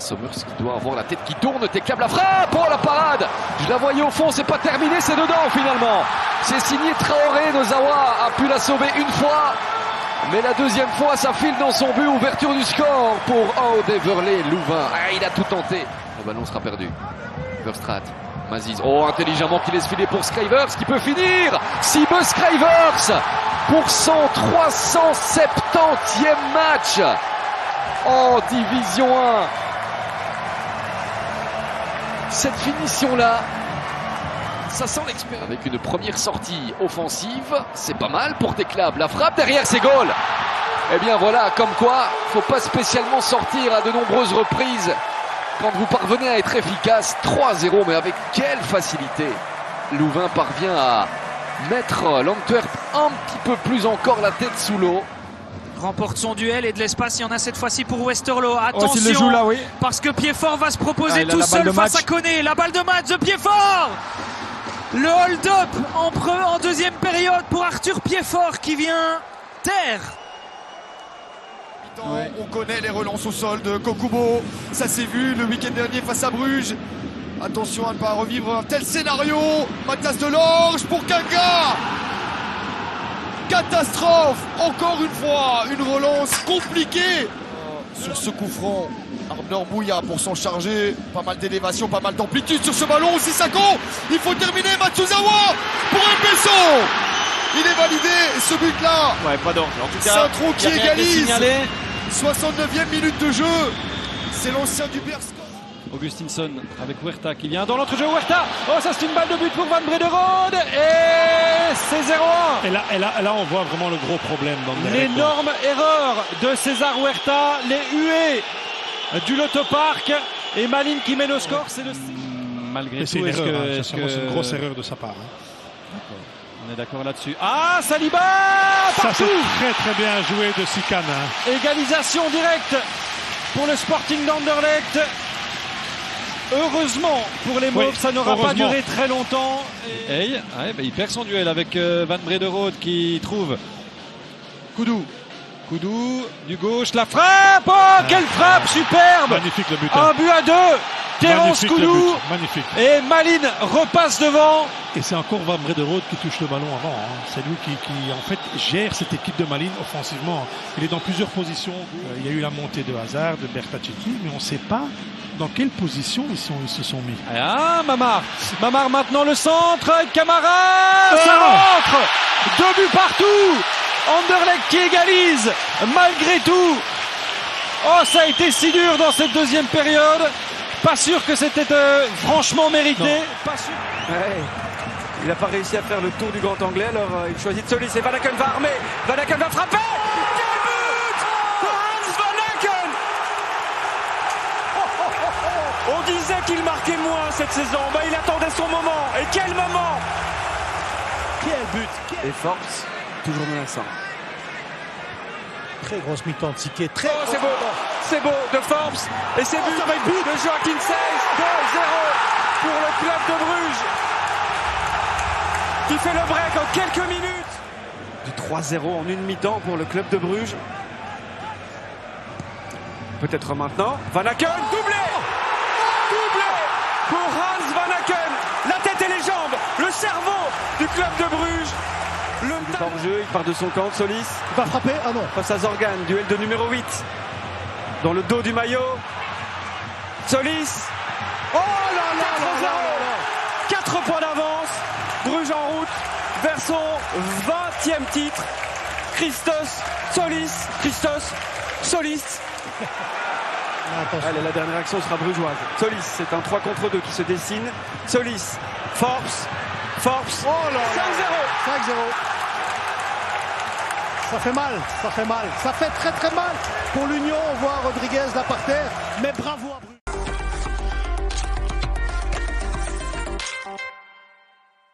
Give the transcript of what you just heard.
Sommers qui doit avoir la tête qui tourne, Teclab la frappe, oh la parade! Je la voyais au fond, c'est pas terminé, c'est dedans finalement. C'est signé Traoré, Nozawa a pu la sauver une fois, mais la deuxième fois ça file dans son but, ouverture du score pour Aude Everley Louvain. Ah, il a tout tenté, le ballon sera perdu. Verstraat, Maziz, oh intelligemment qui laisse filer pour Scrivers qui peut finir. Sibbe Scrivers pour son 370e match en Division 1. Cette finition-là, ça sent l'expérience. Avec une première sortie offensive, c'est pas mal pour Teclab. La frappe derrière, c'est goal. Eh bien voilà, comme quoi, faut pas spécialement sortir à de nombreuses reprises quand vous parvenez à être efficace. 3-0, mais avec quelle facilité Louvain parvient à mettre l'Antwerp un petit peu plus encore la tête sous l'eau. Remporte son duel et de l'espace, il y en a cette fois-ci pour Westerlo. Attention, le joue là, oui. Parce que Piedfort va se proposer tout seul face à Koné. La balle de match de Piedfort. Le hold-up en deuxième période pour Arthur Piedfort qui vient taire. Ouais. On connaît les relances au sol de Kokubo. Ça s'est vu le week-end dernier face à Bruges. Attention à ne pas revivre un tel scénario. Mathias Delorge pour Kanga. Catastrophe. Encore une fois, une relance compliquée. Sur ce coup franc, Arnaud Bouya pour s'en charger. Pas mal d'élévation, pas mal d'amplitude sur ce ballon. Sissako, il faut terminer. Matsuzawa pour Mpesso. Il est validé, ce but-là. Ouais, pas d'orge. En tout cas, Saint-Tron qui égalise. 69e minute de jeu. C'est l'ancien du Bersco. Augustinson avec Huerta qui vient dans l'entrejeu. Huerta, oh ça c'est une balle de but pour Van Brederode et c'est 0-1. Et là on voit vraiment le gros problème dans l'énorme erreur de César Huerta, les huées du Lotopark et Malines qui mène au score. C'est le malgré tout. C'est une grosse erreur de sa part. On est d'accord là-dessus. Ah, Saliba ça partout. C'est très bien joué de Sikan. Égalisation directe pour le Sporting d'Anderlecht. Heureusement pour les Mauves, ça n'aura pas duré très longtemps. Et il perd son duel avec Van Brederode qui trouve Koudou du gauche, la frappe. Oh, quelle frappe superbe. Magnifique le but. Un but à deux. Terence Koudou. Magnifique. Et Malines repasse devant. Et c'est encore Van Brederode qui touche le ballon avant. C'est lui qui en fait gère cette équipe de Malines offensivement. Il est dans plusieurs positions. Il y a eu la montée de Hazard, de Bertacchetti, mais on ne sait pas dans quelle position ils se sont mis. Ah, Mamar maintenant le centre avec Camara. Ça rentre. 2 buts partout. Anderlecht qui égalise malgré tout. Oh, ça a été si dur dans cette deuxième période. Pas sûr que c'était franchement mérité. Pas sûr. Ouais. Il n'a pas réussi à faire le tour du grand anglais, alors il choisit de Solis et Van Aken va armer. Van Aken va frapper. Quel but pour Hans Van Aken. On disait qu'il marquait moins cette saison. Bah, il attendait son moment. Et quel moment. Quel but. Et force, toujours menaçant. Très grosse mi-temps de Siquet. Oh, c'est beau de Forbes. Et c'est but de Joachim Seyss. 2-0 pour le club de Bruges, qui fait le break en quelques minutes. Du 3-0 en une mi-temps pour le club de Bruges. Peut-être maintenant. Van Aken, doublé pour Hans Van Aken. La tête et les jambes, le cerveau du club de Bruges. Le hors-jeu, il part de son camp, Solis. Il va frapper, ah non. Face à Zorgan, duel de numéro 8. Dans le dos du maillot. Solis. Oh là là 4 points d'avance. Bruges en route vers son 20e titre. Christos Solis. Allez, la dernière action sera brugeoise. Solis, c'est un 3 contre 2 qui se dessine. Solis, Forbes. Oh là là. 5-0. Ça fait mal. Ça fait très très mal pour l'Union. On voit Rodriguez là par terre. Mais bravo à Bruges.